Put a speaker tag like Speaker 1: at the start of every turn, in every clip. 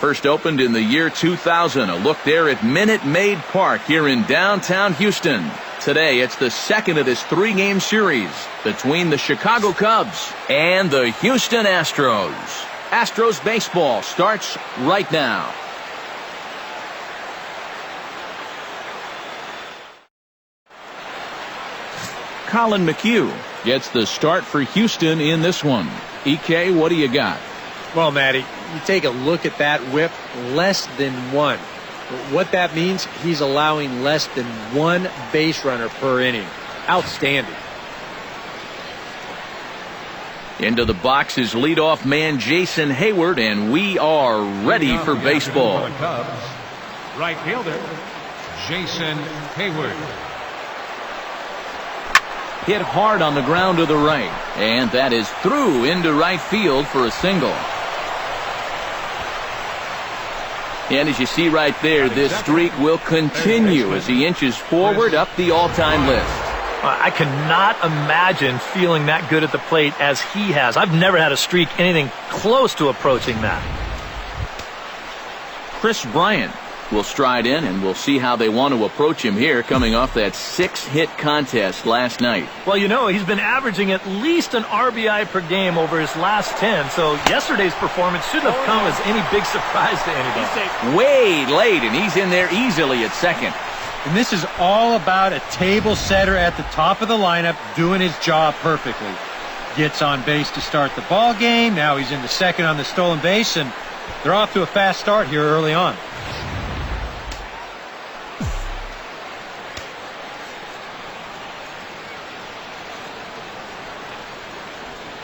Speaker 1: First opened in the year 2000. A look there at Minute Maid Park here in downtown Houston. Today, it's the second of this three-game series between the Chicago Cubs and the Houston Astros. Astros baseball starts right now. Colin McHugh gets the start for Houston in this one. EK, what do you got?
Speaker 2: Well, Matty, you take a look at that whip, less than one. What that means, he's allowing less than one base runner per inning. Outstanding.
Speaker 1: Into the box is leadoff man Jason Hayward, and we are ready for baseball.
Speaker 3: Right fielder, Jason Hayward.
Speaker 1: Hit hard on the ground to the right, and that is through into right field for a single. And as you see right there, this streak will continue as he inches forward up the all-time list.
Speaker 4: I cannot imagine feeling that good at the plate as he has. I've never had a streak anything close to approaching that.
Speaker 1: Chris Bryant will stride in, and we'll see how they want to approach him here, coming off that 6-hit contest last night.
Speaker 4: Well, you know, he's been averaging at least an RBI per game over his last 10, so yesterday's performance shouldn't have come as any big surprise to anybody.
Speaker 1: Way late, and he's in there easily at second.
Speaker 2: And this is all about a table setter at the top of the lineup doing his job perfectly. Gets on base to start the ball game. Now he's into second on the stolen base, and they're off to a fast start here early on.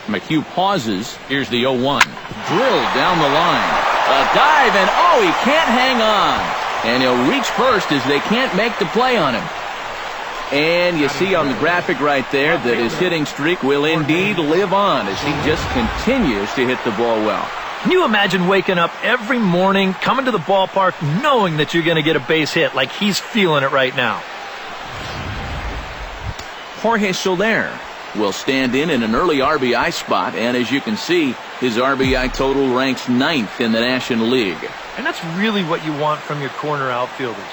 Speaker 1: McHugh pauses. Here's the 0-1. Drilled down the line. A dive, and oh, he can't hang on. And he'll reach first as they can't make the play on him. And you see on the graphic right there that his hitting streak will indeed live on as he just continues to hit the ball well.
Speaker 4: Can you imagine waking up every morning, coming to the ballpark, knowing that you're going to get a base hit like he's feeling it right now?
Speaker 1: Jorge Soler will stand in an early RBI spot, and as you can see, his RBI total ranks 9th in the National League.
Speaker 4: And that's really what you want from your corner outfielders.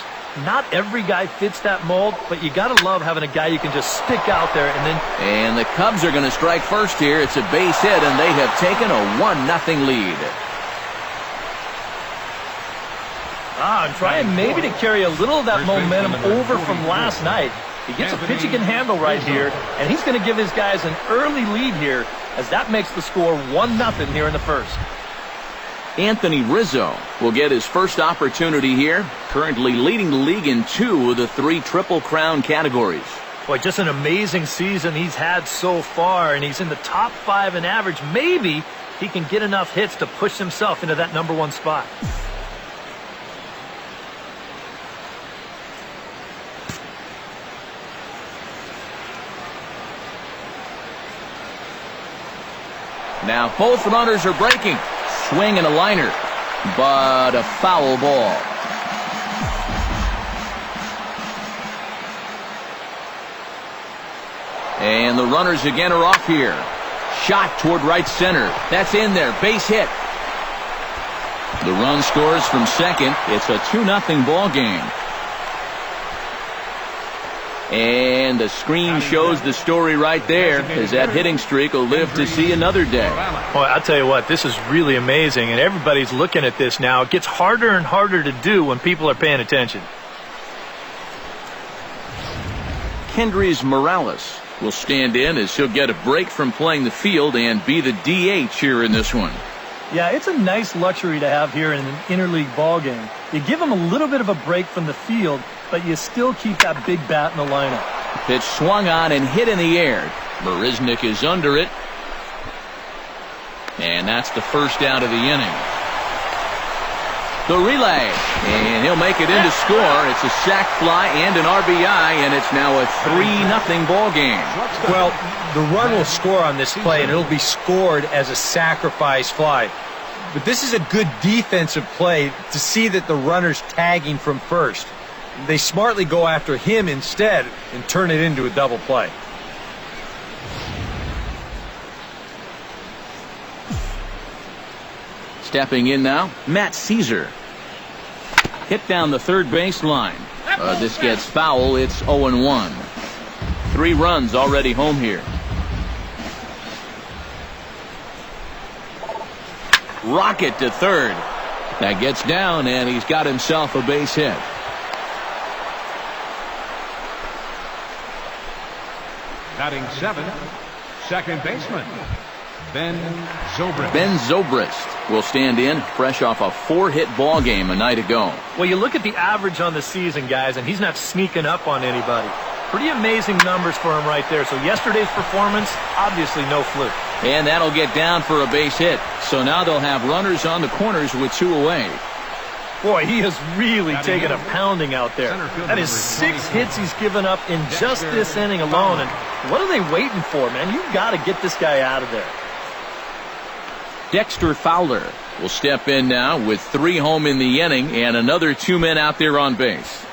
Speaker 4: Not every guy fits that mold, but you gotta love having a guy you can just stick out there and then...
Speaker 1: And the Cubs are going to strike first here. It's a base hit, and they have taken a 1-0 lead.
Speaker 4: I'm trying maybe to carry a little of that momentum over from last night. He gets a pitch he can handle right here, and he's going to give his guys an early lead here as that makes the score 1-0 here in the first.
Speaker 1: Anthony Rizzo will get his first opportunity here, currently leading the league in 2 of the 3 Triple Crown categories.
Speaker 4: Boy, just an amazing season he's had so far, and he's in the top 5 in average. Maybe he can get enough hits to push himself into that #1 spot.
Speaker 1: Now both runners are breaking. Swing and a liner, but a foul ball. And the runners again are off here. Shot toward right center. That's in there. Base hit. The run scores from second. It's a 2-0 ball game. And the screen shows the story right there as that hitting streak will live to see another day.
Speaker 4: Boy, I'll tell you what, this is really amazing, and everybody's looking at this now. It gets harder and harder to do when people are paying attention.
Speaker 1: Kendrys Morales will stand in as he'll get a break from playing the field and be the DH here in this one.
Speaker 4: Yeah, it's a nice luxury to have here in an interleague ball game. You give him a little bit of a break from the field, but you still keep that big bat in the lineup.
Speaker 1: Pitch swung on and hit in the air. Marisnik is under it. And that's the first out of the inning. The relay, and he'll make it in to score. It's a sac fly and an RBI, and it's now a 3-0 ball game.
Speaker 2: Well, the run will score on this play, and it'll be scored as a sacrifice fly. But this is a good defensive play to see that the runner's tagging from first. They smartly go after him instead and turn it into a double play.
Speaker 1: Stepping in now, Matt Caesar. Hit down the third baseline. This gets foul. It's 0-1. 3 runs already home here. Rocket to third. That gets down, and he's got himself a base hit.
Speaker 3: Batting 7th, second baseman, Ben Zobrist.
Speaker 1: Ben Zobrist will stand in, fresh off a 4-hit ball game a night ago.
Speaker 4: Well, you look at the average on the season, guys, and he's not sneaking up on anybody. Pretty amazing numbers for him right there. So yesterday's performance, obviously no fluke.
Speaker 1: And that'll get down for a base hit. So now they'll have runners on the corners with 2 away.
Speaker 4: Boy, he has really taken a pounding out there. That is 6 hits he's given up in just this inning alone. And what are they waiting for, man? You've got to get this guy out of there.
Speaker 1: Dexter Fowler will step in now with 3 home in the inning and another 2 men out there on base.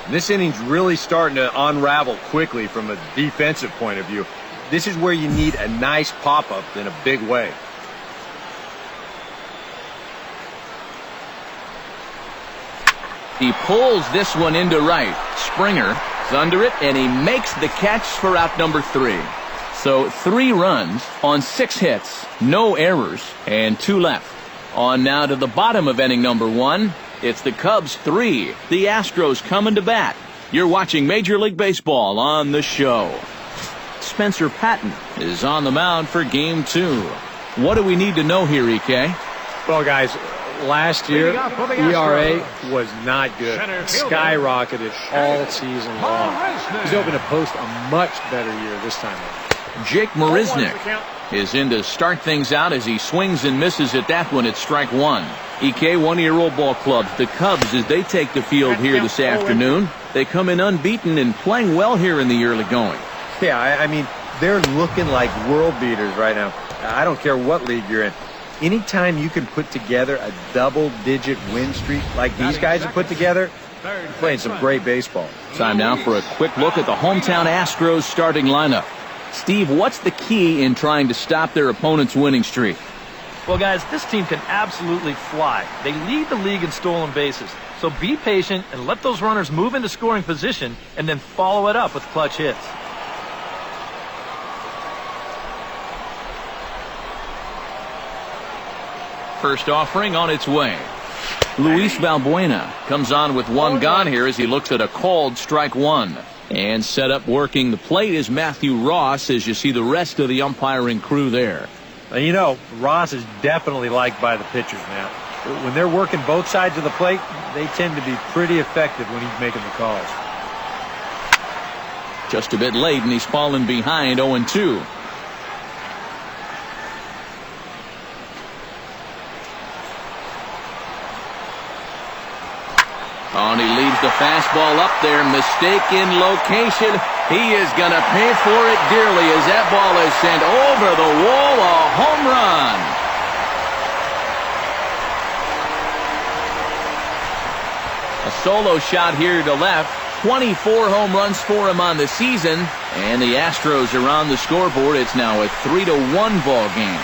Speaker 2: This inning's really starting to unravel quickly from a defensive point of view. This is where you need a nice pop-up in a big way.
Speaker 1: He pulls this one into right. Springer is under it, and he makes the catch for out number 3. So 3 runs on 6 hits, no errors, and 2 left. On now to the bottom of inning number 1. It's the Cubs 3, the Astros coming to bat. You're watching Major League Baseball on the show. Spencer Patton is on the mound for game 2. What do we need to know here, EK?
Speaker 2: Well, guys, last year, ERA was not good. Skyrocketed all season long. He's hoping to post a much better year this time around.
Speaker 1: Jake Marisnick is in to start things out as he swings and misses at that one at strike 1. EK, one of your old ball clubs, the Cubs, as they take the field here this afternoon. They come in unbeaten and playing well here in the early going.
Speaker 2: Yeah, I mean, they're looking like world beaters right now. I don't care what league you're in. Anytime you can put together a double-digit win streak like these guys have put together, you're playing some great baseball.
Speaker 1: Time now for a quick look at the hometown Astros starting lineup. Steve, what's the key in trying to stop their opponent's winning streak?
Speaker 4: Well, guys, this team can absolutely fly. They lead the league in stolen bases. So be patient and let those runners move into scoring position and then follow it up with clutch hits.
Speaker 1: First offering on its way. Luis Valbuena comes on with 1 gone here as he looks at a called strike 1. And set up working the plate is Matthew Ross as you see the rest of the umpiring crew there.
Speaker 2: And you know, Ross is definitely liked by the pitchers, man. When they're working both sides of the plate, they tend to be pretty effective when he's making the calls.
Speaker 1: Just a bit late, and he's fallen behind 0-2. Oh, and he leaves the fastball up there. Mistaken location. He is going to pay for it dearly as that ball is sent over the wall. A home run. A solo shot here to left. 24 home runs for him on the season. And the Astros are on the scoreboard. It's now a 3-1 ball game.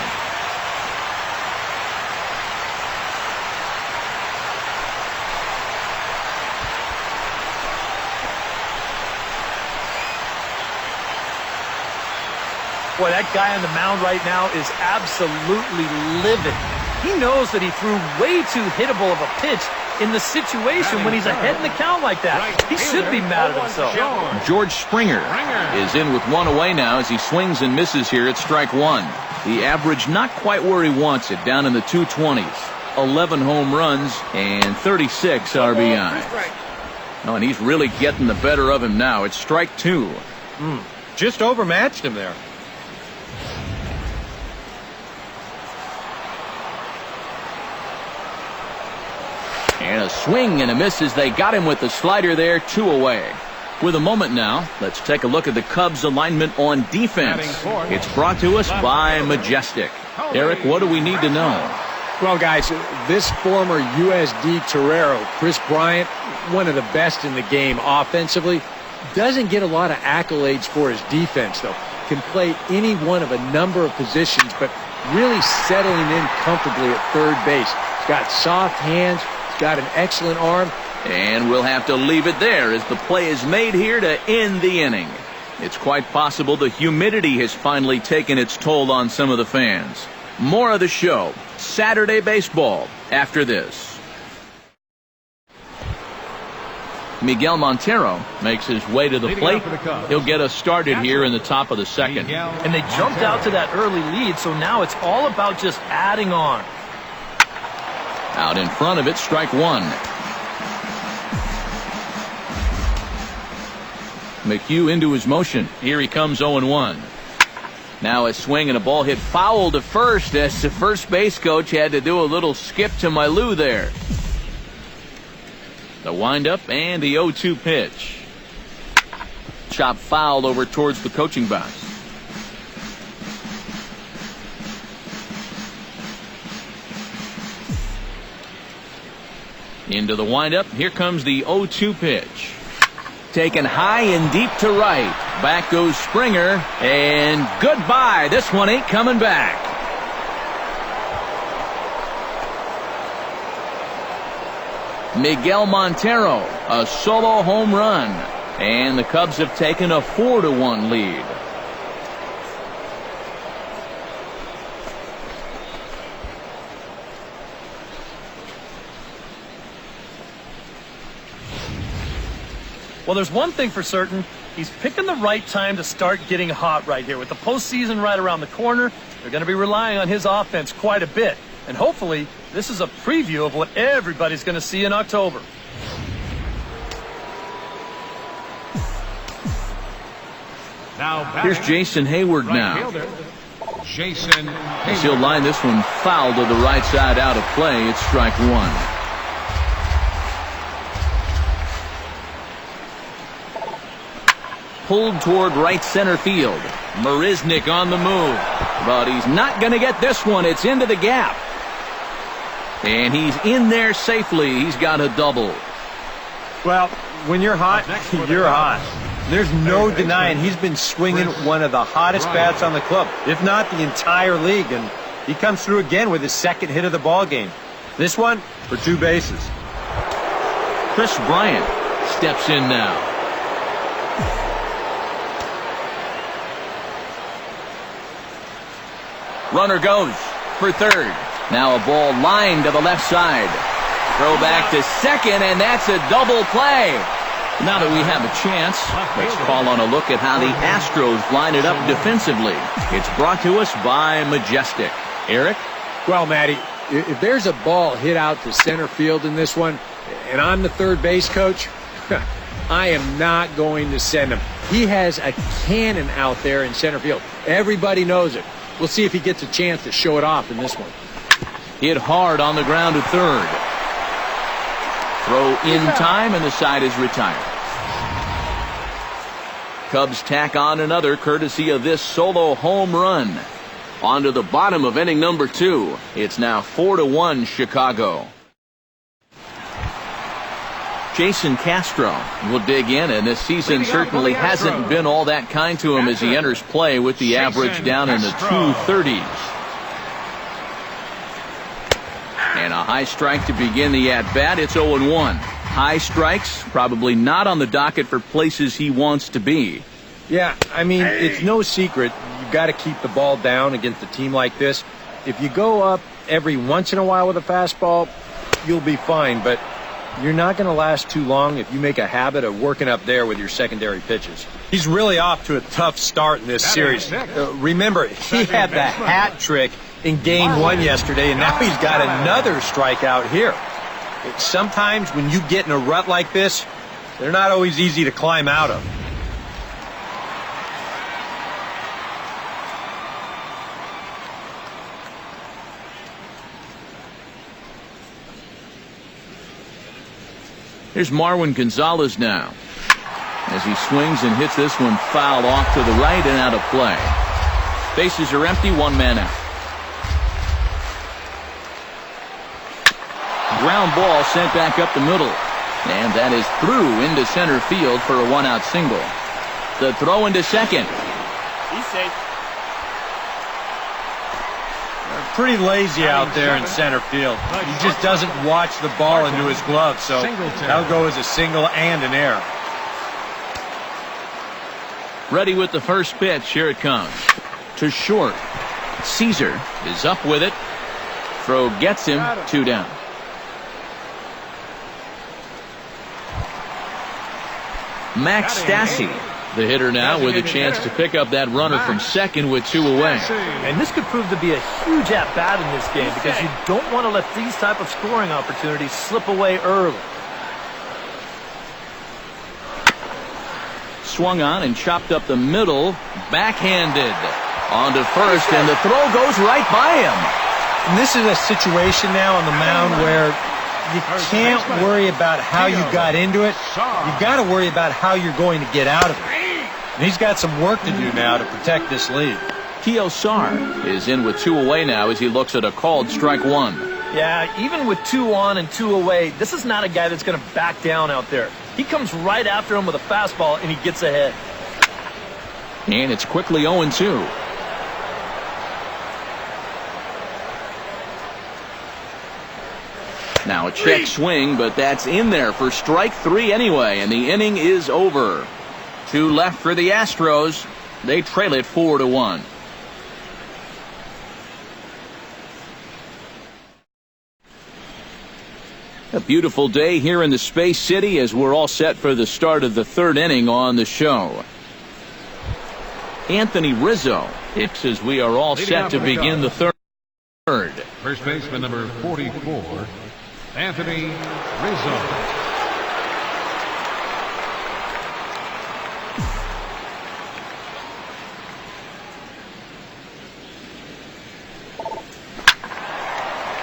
Speaker 4: Boy, that guy on the mound right now is absolutely livid. He knows that he threw way too hittable of a pitch in the situation when he's ahead in the count like that. He should be mad at himself.
Speaker 1: George Springer is in with 1 away now as he swings and misses here at strike 1. The average not quite where he wants it, down in the 220s. 11 home runs and 36 RBI. Oh, and he's really getting the better of him now. It's strike 2.
Speaker 2: Just overmatched him there.
Speaker 1: And a swing and a miss as they got him with the slider there, 2 away. With a moment now, let's take a look at the Cubs alignment on defense. It's brought to us by Majestic. Eric, what do we need to know?
Speaker 2: Well, guys, this former USD Torero, Chris Bryant, one of the best in the game offensively, doesn't get a lot of accolades for his defense, though. Can play any one of a number of positions, but really settling in comfortably at third base. He's got soft hands. He's got an excellent arm.
Speaker 1: And we'll have to leave it there as the play is made here to end the inning. It's quite possible the humidity has finally taken its toll on some of the fans. More of the show, Saturday Baseball, after this. Miguel Montero makes his way to the plate. He'll get us started here in the top of the second.
Speaker 4: And they jumped out to that early lead, so now it's all about just adding on.
Speaker 1: Out in front of it, strike one. McHugh into his motion. Here he comes 0-1. Now a swing and a ball hit foul to first as the first base coach had to do a little skip to my Lou there. The windup and the 0-2 pitch. Chop fouled over towards the coaching box. Into the windup. Here comes the 0-2 pitch. Taken high and deep to right. Back goes Springer. And goodbye. This one ain't coming back. Miguel Montero, a solo home run. And the Cubs have taken a 4-1 lead.
Speaker 4: Well, there's one thing for certain. He's picking the right time to start getting hot right here. With the postseason right around the corner, they're going to be relying on his offense quite a bit. And hopefully, this is a preview of what everybody's going to see in October.
Speaker 1: Here's Jason Hayward now.
Speaker 3: Jason
Speaker 1: As he'll line this one foul to the right side out of play. It's strike one. Pulled toward right center field. Marisnik on the move. But he's not going to get this one. It's into the gap. And he's in there safely. He's got a double.
Speaker 2: Well, when you're hot, you're hot. There's no denying he's been swinging one of the hottest bats on the club, if not the entire league. And he comes through again with his second hit of the ball game. This one for two bases.
Speaker 1: Chris Bryant steps in now. Runner goes for third. Now a ball lined to the left side. Throw back to second, and that's a double play. Now that we have a chance, let's call on a look at how the Astros line it up defensively. It's brought to us by Majestic. Eric?
Speaker 2: Well, Matty, if there's a ball hit out to center field in this one, and I'm the third base coach, I am not going to send him. He has a cannon out there in center field. Everybody knows it. We'll see if he gets a chance to show it off in this one.
Speaker 1: Hit hard on the ground to third. Throw in time, and the side is retired. Cubs tack on another courtesy of this solo home run. On to the bottom of inning number 2. It's now 4-1 Chicago. Jason Castro will dig in, and this season certainly hasn't been all that kind to him as he enters play with the average down in the 230s. And a high strike to begin the at-bat. It's 0-1. High strikes, probably not on the docket for places he wants to be.
Speaker 2: Yeah, I mean, it's no secret. You've got to keep the ball down against a team like this. If you go up every once in a while with a fastball, you'll be fine. But you're not going to last too long if you make a habit of working up there with your secondary pitches. He's really off to a tough start in this series. Remember, he had the hat trick in game 1 yesterday, and now he's got another strikeout here. Sometimes when you get in a rut like this, they're not always easy to climb out of.
Speaker 1: Here's Marwin Gonzalez now, as he swings and hits this one foul off to the right and out of play. Bases are empty, one man out. Ground ball sent back up the middle, and that is through into center field for a one-out single. The throw into second.
Speaker 4: He's safe.
Speaker 2: pretty lazy out there in center field. He just doesn't watch the ball into his glove, so that'll go as a single and an error.
Speaker 1: Ready with the first pitch. Here it comes. To short. Caesar is up with it. Throw gets him. 2 down. Max Stassi, the hitter now, with a chance to pick up that runner from second with 2 away.
Speaker 4: And this could prove to be a huge at-bat in this game because you don't want to let these type of scoring opportunities slip away early.
Speaker 1: Swung on and chopped up the middle. Backhanded. On to first, and the throw goes right by him.
Speaker 2: And this is a situation now on the mound where you can't worry about how you got into it. You've got to worry about how you're going to get out of it. And he's got some work to do now to protect this lead.
Speaker 1: Kiosar is in with 2 away now as he looks at a called strike 1.
Speaker 4: Yeah, even with 2 on and 2 away, this is not a guy that's going to back down out there. He comes right after him with a fastball, and he gets ahead.
Speaker 1: And it's quickly 0-2. Now a check swing, but that's in there for strike 3 anyway, and the inning is over. 2 left for the Astros. They trail it 4-1. A beautiful day here in the Space City as we're all set for the start of the 3rd inning on the show. Anthony Rizzo hits as we are all set to begin the 3rd.
Speaker 3: First baseman number 44, Anthony Rizzo.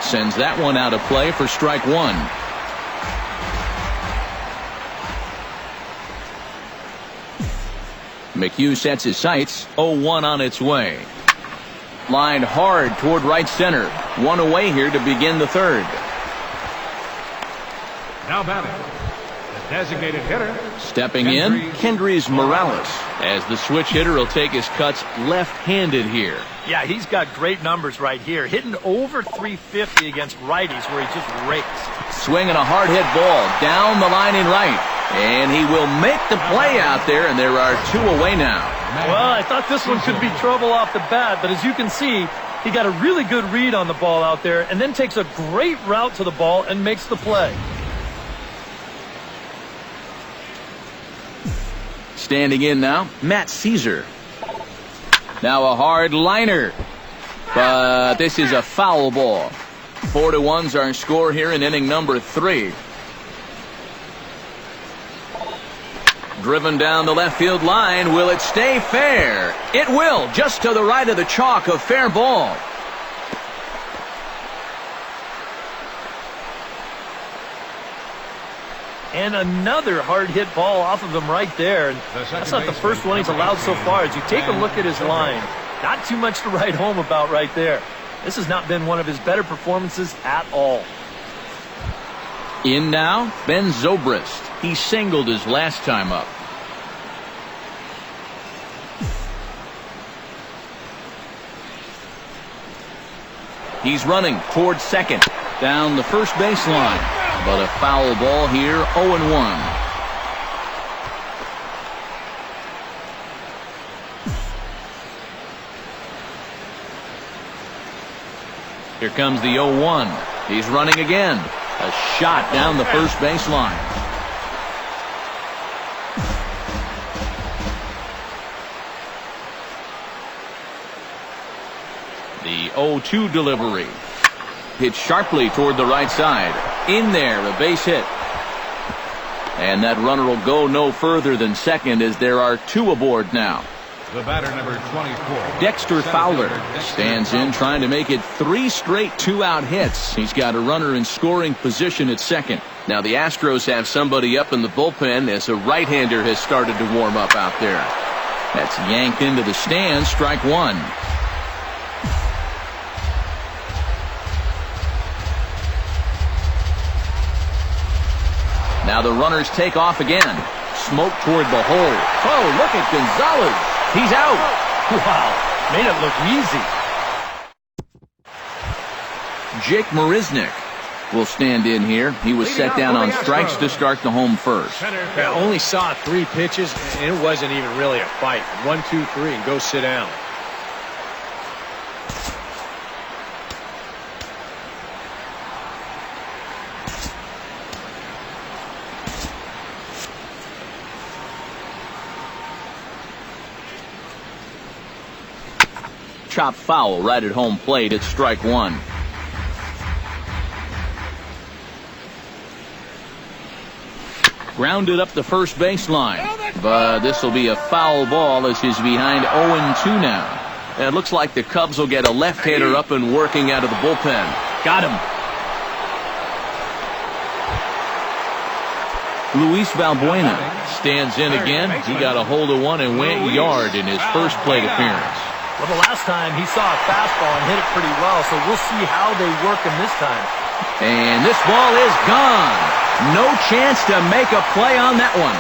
Speaker 1: Sends that one out of play for strike 1. McHugh sets his sights. 0-1 on its way. Lined hard toward right center. 1 away here to begin the 3rd.
Speaker 3: Now batting, the designated hitter.
Speaker 1: Stepping in, Kendrys Morales, as the switch hitter will take his cuts left-handed here.
Speaker 4: Yeah, he's got great numbers right here. Hitting over 350 against righties where he just rakes.
Speaker 1: Swinging a hard hit ball down the line in right. And he will make the play out there, and there are 2 away now.
Speaker 4: Well, I thought this one could be trouble off the bat, but as you can see, he got a really good read on the ball out there and then takes a great route to the ball and makes the play.
Speaker 1: Standing in now, Matt Caesar. Now a hard liner, but this is a foul ball. 4-1's our score here in inning number 3. Driven down the left field line. Will it stay fair? It will, just to the right of the chalk, a fair ball.
Speaker 4: And another hard hit ball off of him right there. And that's not the first one he's allowed so far. As you take a look at his line, not too much to write home about right there. This has not been one of his better performances at all.
Speaker 1: In now, Ben Zobrist. He singled his last time up. He's running towards second. Down the first baseline. But a foul ball here, 0-1. Here comes the 0-1. He's running again. A shot down the first baseline. The 0-2 delivery. Hit sharply toward the right side. In there, a base hit. And that runner will go no further than second as there are 2 aboard now.
Speaker 3: The batter number 24.
Speaker 1: Dexter Fowler stands in trying to make it 3 straight 2-out hits. He's got a runner in scoring position at second. Now the Astros have somebody up in the bullpen as a right-hander has started to warm up out there. That's yanked into the stands, strike 1. Now the runners take off again. Smoke toward the hole. Oh, look at Gonzalez. He's out.
Speaker 4: Wow, made it look easy.
Speaker 1: Jake Marisnik will stand in here. He was set down on strikes to start the home first.
Speaker 2: I only saw 3 pitches, and it wasn't even really a fight. 1, 2, 3, and go sit down.
Speaker 1: Chop foul right at home plate. It's strike 1. Grounded up the first baseline, but this will be a foul ball as he's behind 0-2 now. And it looks like the Cubs will get a left-hander up and working out of the bullpen. Got him. Luis Valbuena stands in again. He got a hold of one and went yard in his first plate appearance.
Speaker 4: Well, the last time he saw a fastball and hit it pretty well, so we'll see how they work him this time.
Speaker 1: And this ball is gone. No chance to make a play on that one.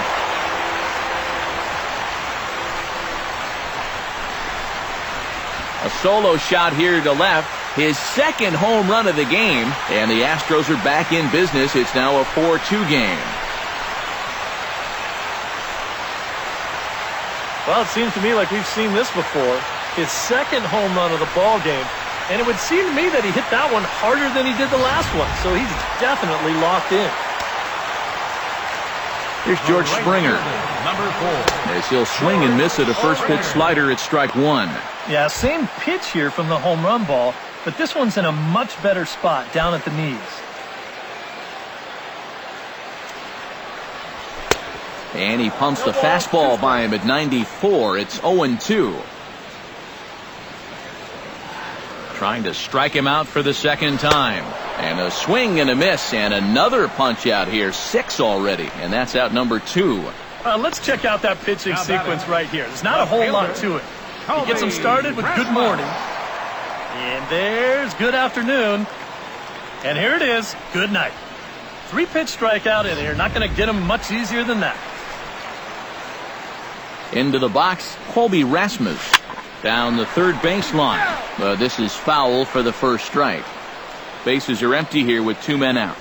Speaker 1: A solo shot here to left. His second home run of the game. And the Astros are back in business. It's now a 4-2 game.
Speaker 4: Well, it seems to me like we've seen this before. His second home run of the ball game. And it would seem to me that he hit that one harder than he did the last one. So he's definitely locked in.
Speaker 1: Here's George Springer.
Speaker 3: Number 4.
Speaker 1: As he'll swing and miss at a first pitch slider at strike 1.
Speaker 4: Yeah, same pitch here from the home run ball, but this one's in a much better spot down at the knees.
Speaker 1: And he pumps the fastball by him at 94. It's 0-2. Trying to strike him out for the second time. And a swing and a miss, and another punch out here. 6 already, and that's out number 2.
Speaker 4: Let's check out that pitching sequence right here. There's not a whole lot to it. He gets him started with good morning. And there's good afternoon. And here it is, good night. 3-pitch strikeout, and you're not going to get him much easier than that.
Speaker 1: Into the box, Colby Rasmus. Down the third baseline. This is foul for the first strike. Bases are empty here with 2 men out.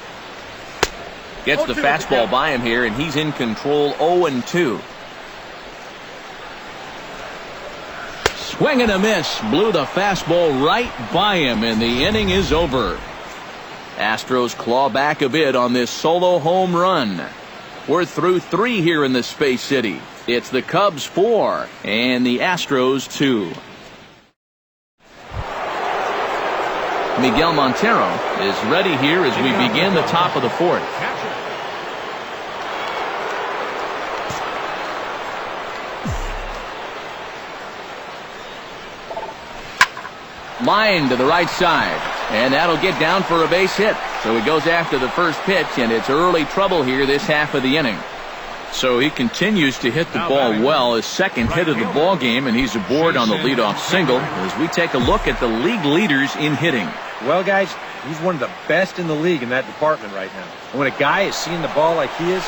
Speaker 1: Gets the fastball by him here, and he's in control. 0-2. Swing and a miss. Blew the fastball right by him, and the inning is over. Astros claw back a bit on this solo home run. We're through 3 here in the Space City. It's the Cubs 4 and the Astros 2. Miguel Montero is ready here as we begin the top of the 4th. Line to the right side, and that'll get down for a base hit. So he goes after the first pitch, and it's early trouble here this half of the inning. So he continues to hit the ball well, his second hit of the ball game, and he's aboard on the leadoff single as we take a look at the league leaders in hitting.
Speaker 2: Well, guys, he's one of the best in the league in that department right now. And when a guy is seeing the ball like he is,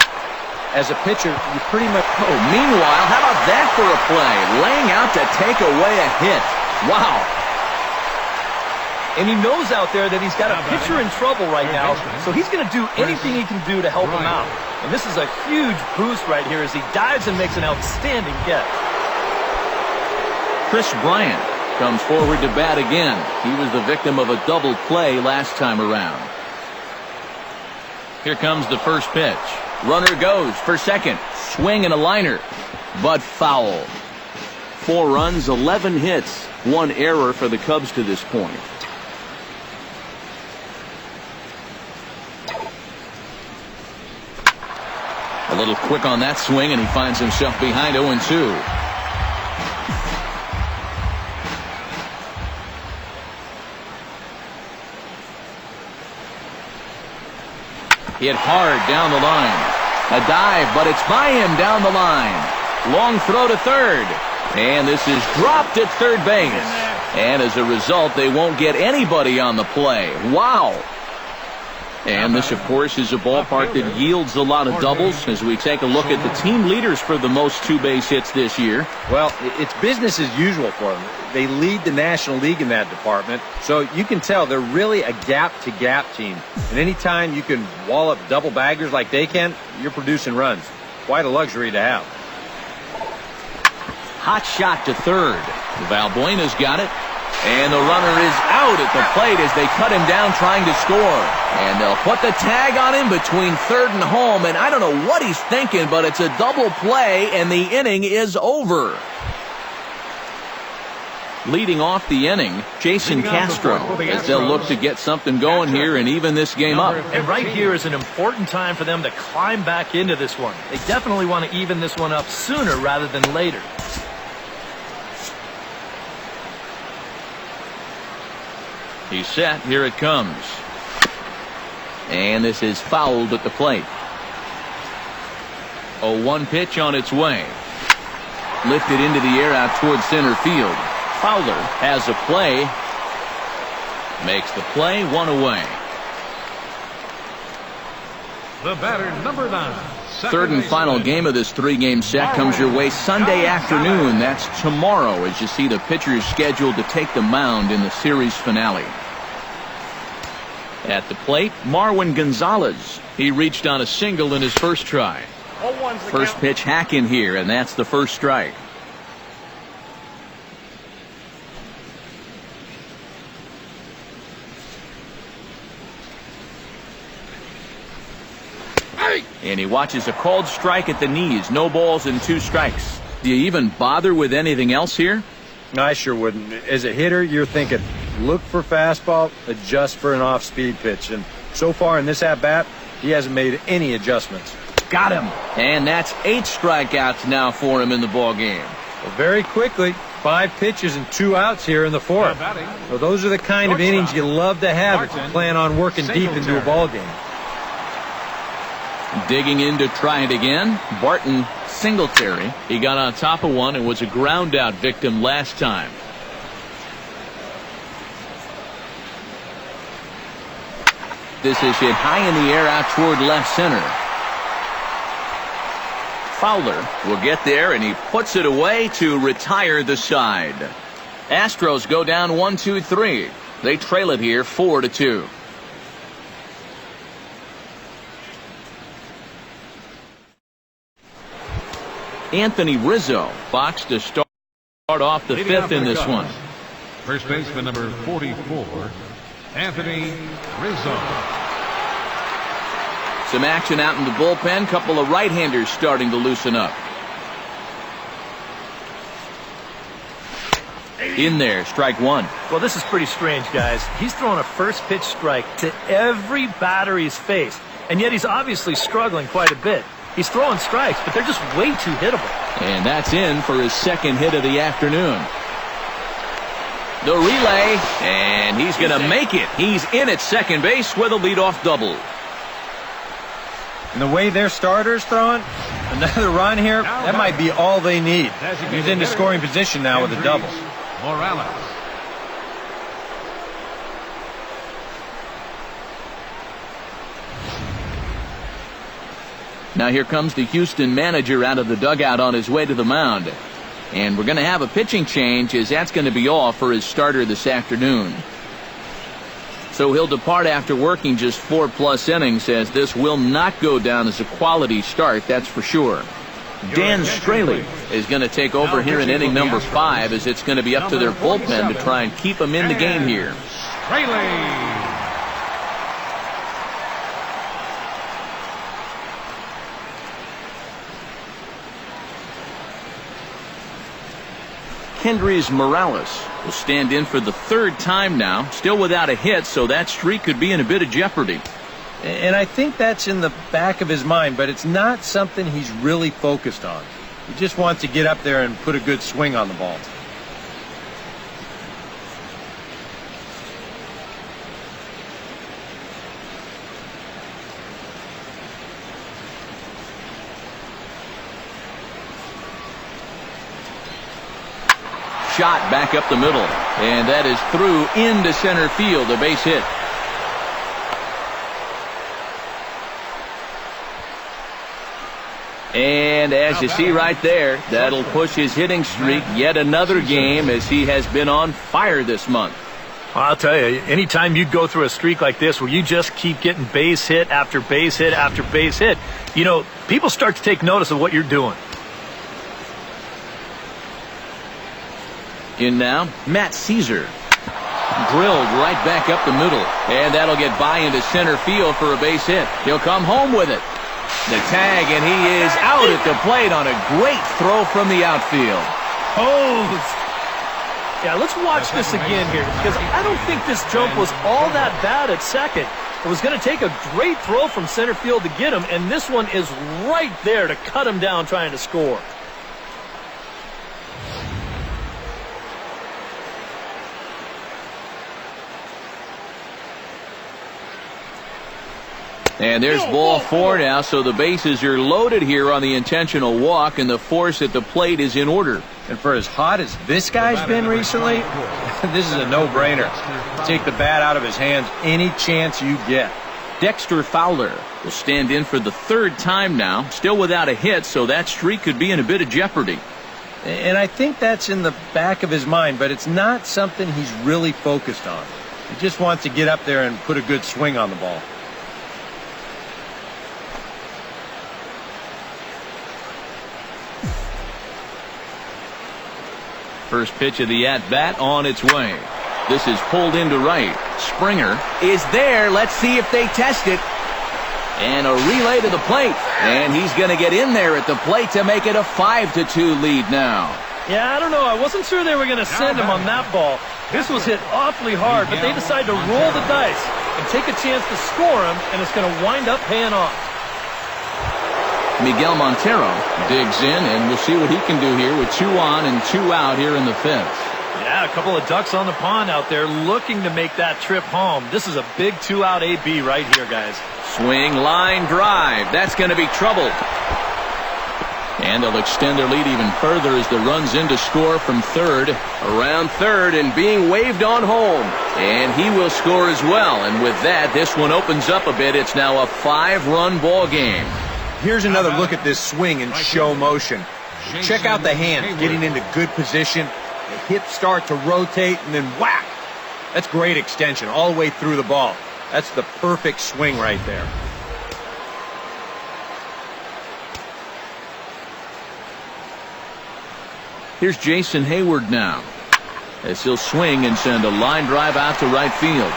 Speaker 2: as a pitcher, you pretty much...
Speaker 1: Oh, meanwhile, how about that for a play? Laying out to take away a hit. Wow.
Speaker 4: And he knows out there that he's got a pitcher in trouble right now, so he's going to do anything he can do to help him out. And this is a huge boost right here as he dives and makes an outstanding catch.
Speaker 1: Chris Bryant comes forward to bat again. He was the victim of a double play last time around. Here comes the first pitch. Runner goes for second. Swing and a liner, but foul. 4 runs, 11 hits, 1 error for the Cubs to this point. A little quick on that swing, and he finds himself behind 0-2. Hit hard down the line. A dive, but it's by him down the line. Long throw to third. And this is dropped at third base. And as a result, they won't get anybody on the play. Wow. And this, of course, is a ballpark that yields a lot of doubles as we take a look at the team leaders for the most two-base hits this year.
Speaker 2: Well, it's business as usual for them. They lead the National League in that department, so you can tell they're really a gap-to-gap team. And anytime you can wall up double baggers like they can, you're producing runs. Quite a luxury to have.
Speaker 1: Hot shot to third. Valbuena's got it. And the runner is out at the plate as they cut him down trying to score. And they'll put the tag on him between third and home. And I don't know what he's thinking, but it's a double play, and the inning is over. Leading off the inning, Jason Castro, as they'll look to get something going here and even this game up.
Speaker 4: And right here is an important time for them to climb back into this one. They definitely want to even this one up sooner rather than later.
Speaker 1: He's set. Here it comes. And this is fouled at the plate. 0-1 pitch on its way. Lifted into the air out towards center field. Fowler has a play. Makes the play, one away.
Speaker 3: The batter, number 9.
Speaker 1: Third and final game of this three-game set comes your way Sunday afternoon. That's tomorrow as you see the pitchers scheduled to take the mound in the series finale. At the plate, Marwin Gonzalez. He reached on a single in his first try. First pitch hack in here, and that's the first strike. And he watches a called strike at the knees. No balls and 2 strikes. Do you even bother with anything else here?
Speaker 2: I sure wouldn't. As a hitter, you're thinking, look for fastball, adjust for an off-speed pitch. And so far in this at-bat, he hasn't made any adjustments.
Speaker 1: Got him. And that's 8 strikeouts now for him in the ball game.
Speaker 2: Well, very quickly, 5 pitches and 2 outs here in the fourth. Well, those are the kind of innings you love to have if you plan on working deep into a ball game.
Speaker 1: Digging in to try it again, Barton Singletary. He got on top of one and was a ground out victim last time. This is hit high in the air out toward left center. Fowler will get there, and he puts it away to retire the side. Astros go down 1-2-3. They trail it here 4-2. Anthony Rizzo boxed to start off the fifth in this one.
Speaker 3: First baseman number 44, Anthony Rizzo.
Speaker 1: Some action out in the bullpen. Couple of right-handers starting to loosen up. In there, strike one.
Speaker 4: Well, this is pretty strange, guys. He's throwing a first pitch strike to every batter he's faced, and yet he's obviously struggling quite a bit. He's throwing strikes, but they're just way too hittable.
Speaker 1: And that's in for his second hit of the afternoon. The relay, and he's going to make it. He's in at second base with a leadoff double.
Speaker 2: And the way their starter's throwing, another run here, that might be all they need. He's into scoring position now with a double.
Speaker 3: Morales.
Speaker 1: Now here comes the Houston manager out of the dugout on his way to the mound. And we're going to have a pitching change, as that's going to be all for his starter this afternoon. So he'll depart after working just 4+ innings, as this will not go down as a quality start, that's for sure. Dan Straley is going to take over here in inning number 5, as it's going to be up to their bullpen to try and keep him in the game here.
Speaker 3: Straley.
Speaker 1: Kendrys Morales will stand in for the 3rd time now, still without a hit, so that streak could be in a bit of jeopardy.
Speaker 2: And I think that's in the back of his mind, but it's not something he's really focused on. He just wants to get up there and put a good swing on the ball.
Speaker 1: Shot back up the middle, and that is through into center field, a base hit. And as you see right there, that'll push his hitting streak yet another game as he has been on fire this month.
Speaker 4: I'll tell you, anytime you go through a streak like this where you just keep getting base hit after base hit after base hit, you know, people start to take notice of what you're doing.
Speaker 1: In now, Matt Caesar. Drilled right back up the middle. And that'll get by into center field for a base hit. He'll come home with it. The tag, and he is out at the plate on a great throw from the outfield.
Speaker 4: Oh! Yeah, let's watch this again here, because I don't think this jump was all that bad at second. It was going to take a great throw from center field to get him, and this one is right there to cut him down trying to score.
Speaker 1: And there's ball four now, so the bases are loaded here on the intentional walk, and the force at the plate is in order.
Speaker 2: And for as hot as this guy's been recently, this is a no-brainer. Take the bat out of his hands any chance you get.
Speaker 1: Dexter Fowler will stand in for the third time now, still without a hit, so that streak could be in a bit of jeopardy.
Speaker 2: And I think that's in the back of his mind, but it's not something he's really focused on. He just wants to get up there and put a good swing on the ball.
Speaker 1: First pitch of the at-bat on its way. This is pulled into right. Springer is there. Let's see if they test it. And a relay to the plate. And he's going to get in there at the plate to make it a 5-2 lead now.
Speaker 4: Yeah, I don't know. I wasn't sure they were going to send him on that ball. This was hit awfully hard, but they decided to roll the dice and take a chance to score him, and it's going to wind up paying off.
Speaker 1: Miguel Montero digs in, and we'll see what he can do here with 2 on and 2 out here in the 5th.
Speaker 4: Yeah, a couple of ducks on the pond out there looking to make that trip home. This is a big 2-out AB right here, guys.
Speaker 1: Swing, line, drive. That's going to be trouble. And they'll extend their lead even further as the run's in to score from third. Around third and being waved on home. And he will score as well. And with that, this one opens up a bit. It's now a 5-run ball game.
Speaker 2: Here's another look at this swing in show motion. Check out the hand getting into good position. The hips start to rotate and then whack. That's great extension all the way through the ball. That's the perfect swing right there.
Speaker 1: Here's Jason Hayward now, as he'll swing and send a line drive out to right field.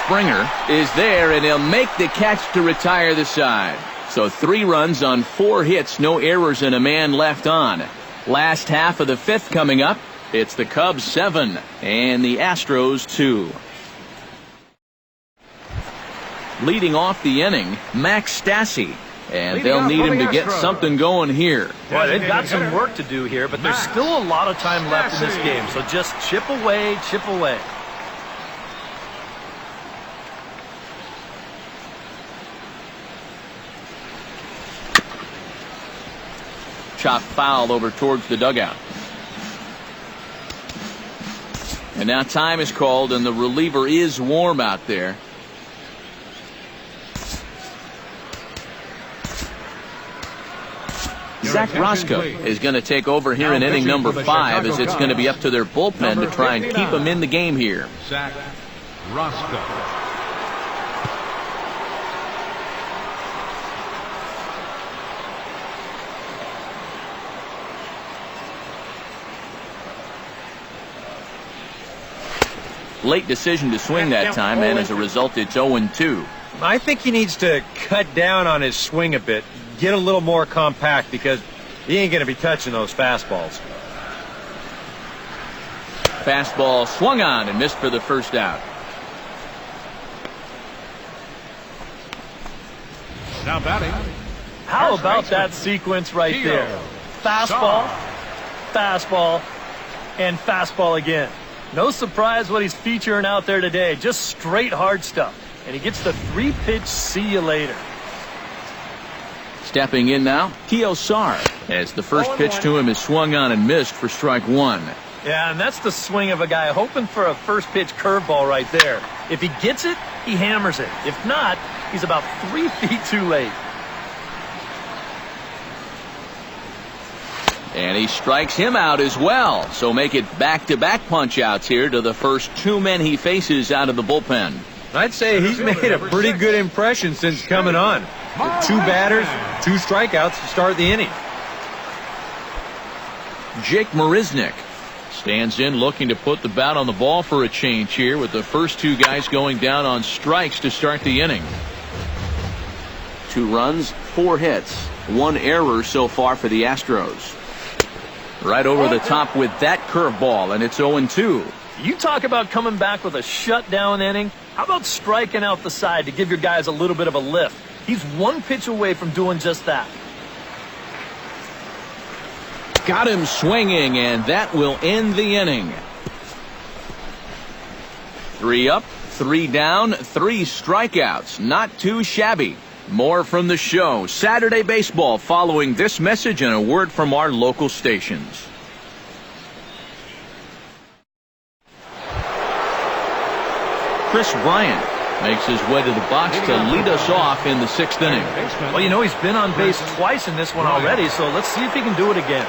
Speaker 1: Springer is there, and he'll make the catch to retire the side. So 3 runs on 4 hits, no errors, and a man left on. Last half of the 5th coming up. It's the Cubs 7 and the Astros 2. Leading off the inning, Max Stassi. And they'll need him to get something going here.
Speaker 4: Boy, they've got some work to do here, but there's still a lot of time left in this game. So just chip away, chip away.
Speaker 1: Chop foul over towards the dugout. And now time is called, and the reliever is warm out there. Zach Roscoe is going to take over here in inning number 5, as it's going to be up to their bullpen to try and keep him in the game here.
Speaker 3: Zach Roscoe.
Speaker 1: Late decision to swing that time, and as a result, it's 0-2.
Speaker 2: I think he needs to cut down on his swing a bit, get a little more compact, because he ain't going to be touching those fastballs.
Speaker 1: Fastball swung on and missed for the first out.
Speaker 3: Now batting.
Speaker 4: How about that sequence right there? Fastball, fastball, and fastball again. No surprise what he's featuring out there today. Just straight hard stuff. And he gets the 3-pitch see you later.
Speaker 1: Stepping in now, Keo Sar, as the first pitch to him is swung on and missed for strike 1.
Speaker 4: Yeah, and that's the swing of a guy hoping for a first pitch curveball right there. If he gets it, he hammers it. If not, he's about 3 feet too late.
Speaker 1: And he strikes him out as well. So make it back-to-back punch-outs here to the first two men he faces out of the bullpen.
Speaker 2: I'd say he's made a pretty good impression since coming on. With 2 batters, 2 strikeouts to start the inning.
Speaker 1: Jake Marisnick stands in looking to put the bat on the ball for a change here with the first 2 guys going down on strikes to start the inning. 2 runs, 4 hits, 1 error so far for the Astros. Right over the top with that curveball, and it's 0-2.
Speaker 4: You talk about coming back with a shutdown inning. How about striking out the side to give your guys a little bit of a lift? He's 1 pitch away from doing just that.
Speaker 1: Got him swinging, and that will end the inning. 3 up, 3 down, 3 strikeouts. Not too shabby. More from the show. Saturday Baseball following this message and a word from our local stations. Chris Bryant makes his way to the box to lead us off in the 6th inning.
Speaker 4: Well, you know, he's been on base twice in this one already, so let's see if he can do it again.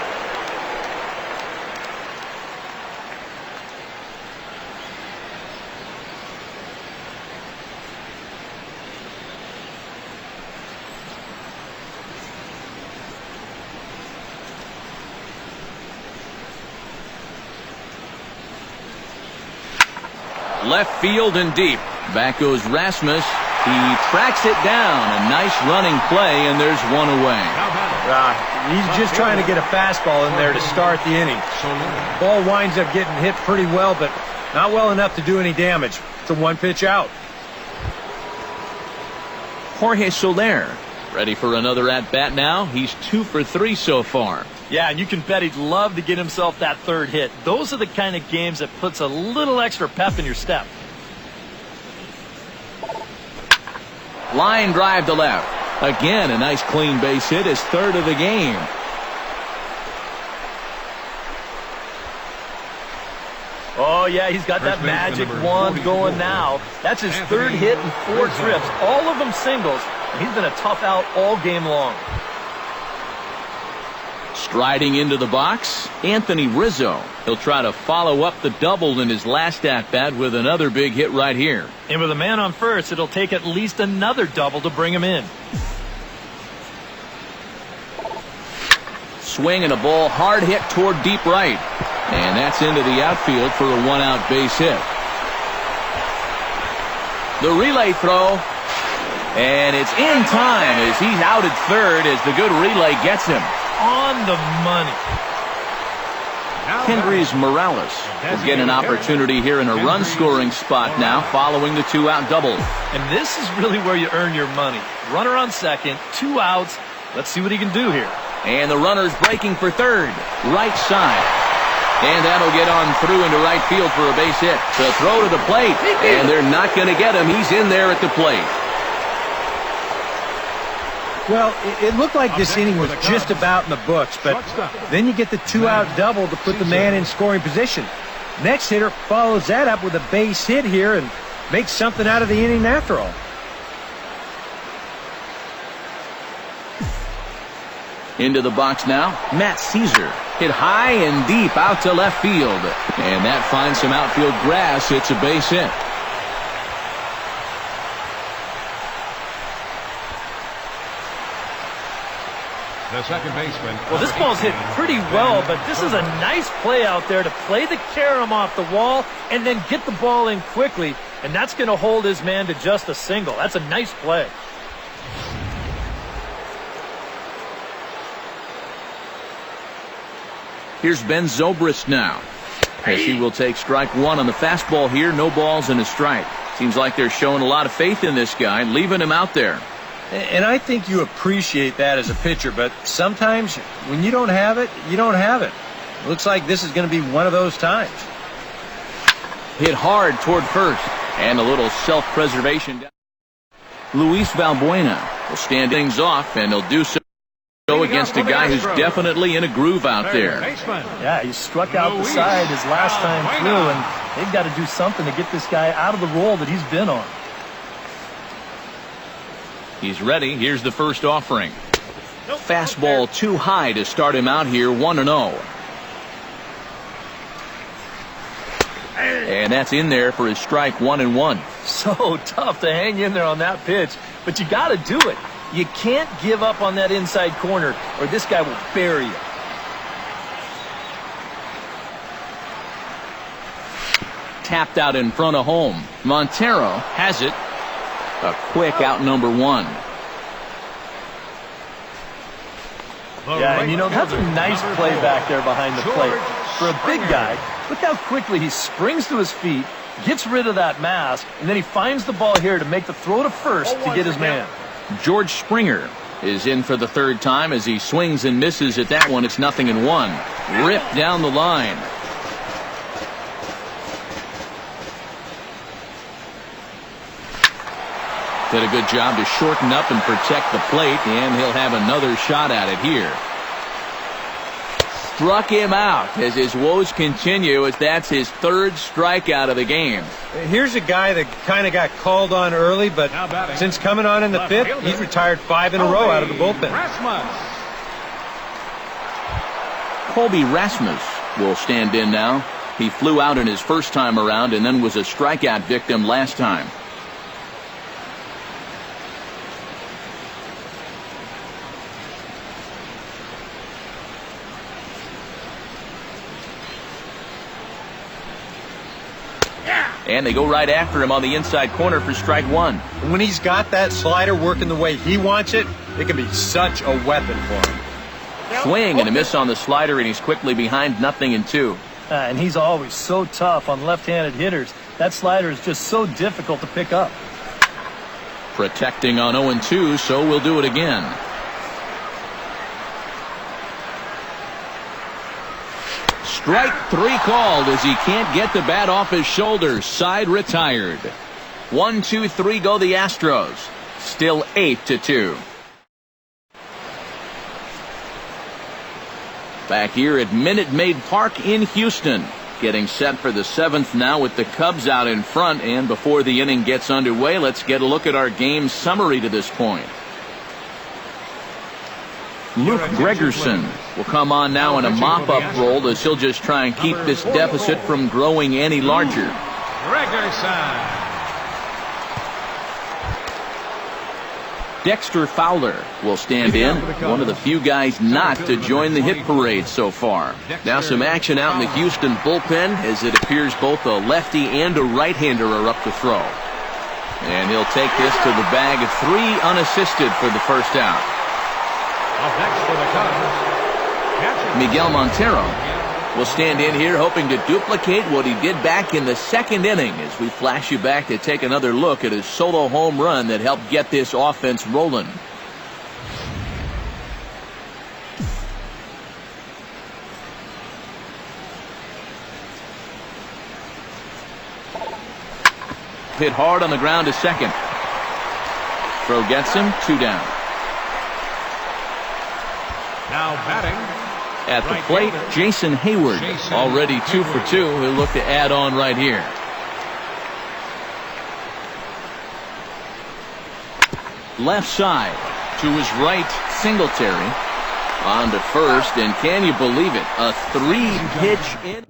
Speaker 1: Left field and deep. Back goes Rasmus. He tracks it down. A nice running play, and there's 1 away.
Speaker 2: He's just trying to get a fastball in there to start the inning. Ball winds up getting hit pretty well, but not well enough to do any damage. It's a 1-pitch out.
Speaker 1: Jorge Soler ready for another at-bat now. He's 2 for 3 so far.
Speaker 4: Yeah, and you can bet he'd love to get himself that 3rd hit. Those are the kind of games that puts a little extra pep in your step.
Speaker 1: Line drive to left. Again, a nice clean base hit, his 3rd of the game.
Speaker 4: Oh, yeah, he's got that magic wand going now. That's his 3rd hit and 4 trips, all of them singles. And he's been a tough out all game long.
Speaker 1: Striding into the box, Anthony Rizzo. He'll try to follow up the double in his last at-bat with another big hit right here.
Speaker 4: And with a man on first, it'll take at least another double to bring him in.
Speaker 1: Swing and a ball hard hit toward deep right. And that's into the outfield for a 1-out base hit. The relay throw. And it's in time as he's out at 3rd as the good relay gets him.
Speaker 4: On the money.
Speaker 1: Kendrys Morales will get an opportunity here in a run-scoring spot now following the 2-out double.
Speaker 4: And this is really where you earn your money. Runner on second, 2 outs. Let's see what he can do here.
Speaker 1: And the runner's breaking for 3rd, right side. And that'll get on through into right field for a base hit. The throw to the plate, and they're not going to get him. He's in there at the plate.
Speaker 2: Well, it looked like this inning was just about in the books, but then you get the 2-out double to put the man in scoring position. Next hitter follows that up with a base hit here and makes something out of the inning after all.
Speaker 1: Into the box now, Matt Caesar. Hit high and deep out to left field. And that finds some outfield grass. It's a base hit.
Speaker 3: The second baseman.
Speaker 4: Well, this ball's hit pretty well, but this is a nice play out there to play the carom off the wall and then get the ball in quickly. And that's going to hold his man to just a single. That's a nice play.
Speaker 1: Here's Ben Zobrist now. As he will take strike 1 on the fastball here. No balls and a strike. Seems like they're showing a lot of faith in this guy, leaving him out there.
Speaker 2: And I think you appreciate that as a pitcher, but sometimes when you don't have it, you don't have it. Looks like this is going to be one of those times.
Speaker 1: Hit hard toward first, and a little self-preservation. Luis Valbuena will stand things off, and he'll do so against a guy who's definitely in a groove out there.
Speaker 4: Yeah, he struck out the side his last time through, and they've got to do something to get this guy out of the role that he's been on.
Speaker 1: He's ready. Here's the first offering. Fastball too high to start him out here 1-0. And that's in there for his strike 1-1.
Speaker 4: So tough to hang in there on that pitch, but you got to do it. You can't give up on that inside corner or this guy will bury you.
Speaker 1: Tapped out in front of home. Montero has it. A quick out number one.
Speaker 4: Yeah, and you know, that's a nice play back there behind the plate. For a big guy, look how quickly he springs to his feet, gets rid of that mask, and then he finds the ball here to make the throw to first to get his man.
Speaker 1: George Springer is in for the third time as he swings and misses at that one. It's 0-1. Ripped down the line. Did a good job to shorten up and protect the plate, and he'll have another shot at it here. Struck him out as his woes continue, as that's his third strikeout of the game.
Speaker 2: Here's a guy that kind of got called on early, but since coming on in the fifth, he's retired 5 in a row out of the bullpen.
Speaker 1: Colby Rasmus will stand in now. He flew out in his first time around and then was a strikeout victim last time. And they go right after him on the inside corner for strike one.
Speaker 2: When he's got that slider working the way he wants it, it can be such a weapon for him.
Speaker 1: Swing and a miss on the slider, and he's quickly behind 0-2.
Speaker 4: And he's always so tough on left-handed hitters. That slider is just so difficult to pick up.
Speaker 1: Protecting on 0-2, so we'll do it again. Strike three called as he can't get the bat off his shoulders. Side retired. 1-2-3 go the Astros. Still 8-2. Back here at Minute Maid Park in Houston. Getting set for the seventh now with the Cubs out in front. And before the inning gets underway, let's get a look at our game summary to this point. Luke Gregerson will come on now in a mop-up role as he'll just try and keep this deficit from growing any larger.
Speaker 3: Gregerson.
Speaker 1: Dexter Fowler will stand in, one of the few guys not to join the hit parade so far. Now some action out in the Houston bullpen as it appears both a lefty and a right-hander are up to throw. And he'll take this to the bag of 3 unassisted for the first out. Miguel Montero will stand in here hoping to duplicate what he did back in the second inning as we flash you back to take another look at his solo home run that helped get this offense rolling. Hit hard on the ground to second. Throw gets him, 2 down.
Speaker 3: Now batting.
Speaker 1: At the plate, Jason Hayward, already 2 for 2. He'll look to add on right here. Left side to his right, Singletary. On to first, and can you believe it? A 3-pitch in.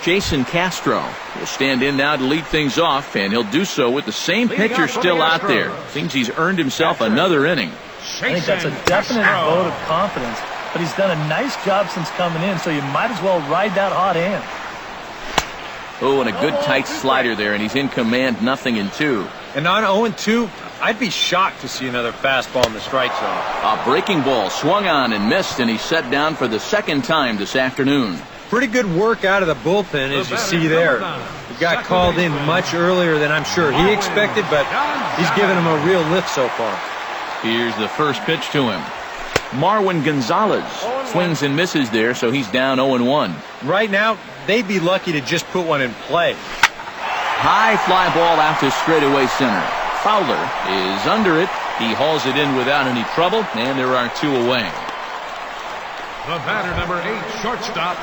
Speaker 1: Jason Castro will stand in now to lead things off, and he'll do so with the same pitcher still out there. Seems he's earned himself another inning.
Speaker 4: I think that's a definite vote of confidence, but he's done a nice job since coming in, so you might as well ride that hot hand.
Speaker 1: Oh, and a good tight slider there, and he's in command, 0-2.
Speaker 2: And on 0-2, I'd be shocked to see another fastball in the strike zone.
Speaker 1: A breaking ball swung on and missed, and he's set down for the second time this afternoon.
Speaker 2: Pretty good work out of the bullpen, as you see there. He got called in much earlier than I'm sure he expected, but he's given him a real lift so far.
Speaker 1: Here's the first pitch to him. Marwin Gonzalez swings and misses there, so he's down 0-1.
Speaker 2: Right now, they'd be lucky to just put one in play.
Speaker 1: High fly ball out to straightaway center. Fowler is under it. He hauls it in without any trouble, and there are 2 away.
Speaker 3: The batter, number 8, shortstop.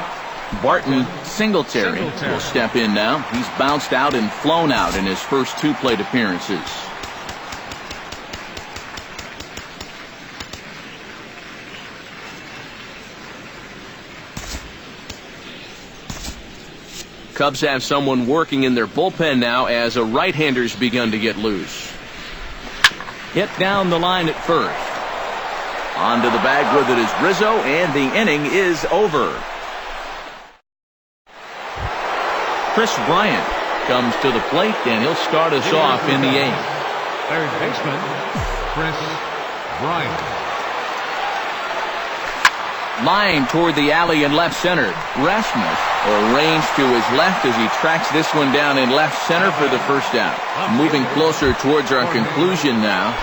Speaker 1: Barton Singletary will step in now. He's bounced out and flown out in his first 2 plate appearances. Cubs have someone working in their bullpen now as a right-hander's begun to get loose. Hit down the line at first. Onto the bag with it is Rizzo, and the inning is over. Chris Bryant comes to the plate, and he'll start us off in the eighth.
Speaker 3: Third baseman, Chris Bryant.
Speaker 1: Line toward the alley in left center. Rasmus arranged to his left as he tracks this one down in left center for the first out. Moving closer towards our conclusion now.